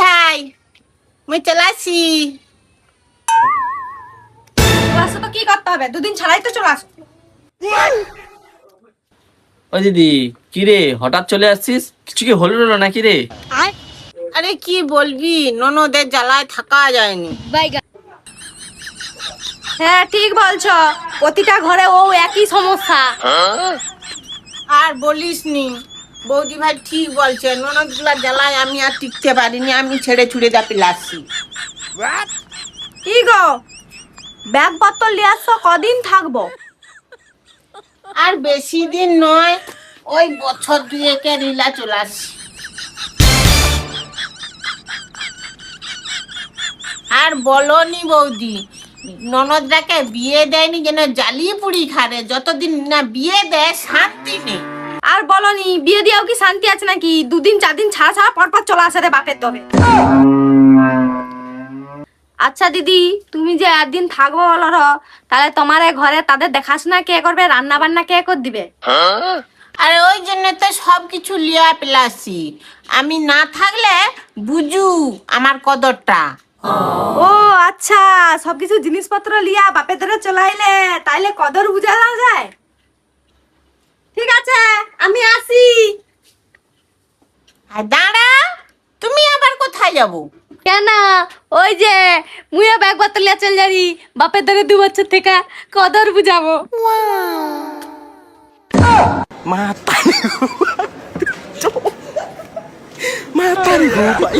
ভাই মুই চলে আসি। আসো তো কি করতে হবে, দুদিন ছাড়াই তো চলে আসো। ও দিদি, কি রে হঠাৎ চলে আসছিস? কিছু কি হলো নাকি রে? আরে কি বলবি, ননদের জ্বালায় থাকা যায়নি। হ্যাঁ ঠিক বলছো, প্রতিটা ঘরে ও একই সমস্যা। আর বলিস নি, বৌদি ভাই ঠিক বলছে, ননদ গুলা জ্বালায় আমি আর টিকতে পারিনি, আমি ছেড়ে ছুড়ে যা পিলাচ্ছি। কি গো, ব্যাগ পত্র নিয়ে আসছো, কদিন থাকবো? আর বেশি দিন নয়, ওই বছর দুয়েকের লীলা চলে আসছি। আর বলনি বৌদি, ননদরাকে বিয়ে দেয়নি যেন জ্বালিয়ে পুড়ি খারে, যতদিন না বিয়ে দেয় শান্তি নেই। আর বলনি, বিয়ে দিয়েও কি শান্তি আছে নাকি? দুদিন 4 দিন ছাড়া ছাড়া পর পর চলে আসে রে বাপের দরে। আচ্ছা দিদি, তুমি যে একদিন থাকবো বলো র, তাহলে তোমার এ ঘরে তাদের দেখাশোনা কে করবে, রান্না বান্না কে করে দিবে? আরে ওই জন্য তো সব কিছু লিয়া পেলাছি, আমি না থাকলে বুঝু আমার কদরটা। ও আচ্ছা, সবকিছু জিনিসপত্র লিয়া বাপের ধরে চলে আইলে তাইলে কদর বুঝা যায়। ঠিক আছে, আমি আসি। আর দাঁড়া, তুমি আবার কোথায় যাবো? কেন? ওই যে মুইও ব্যাগ পত্র লিয়া চল যাই বাপের ধরে 2 বছর থেকে, কদর বুঝাবো। Mata nih gue, Pak.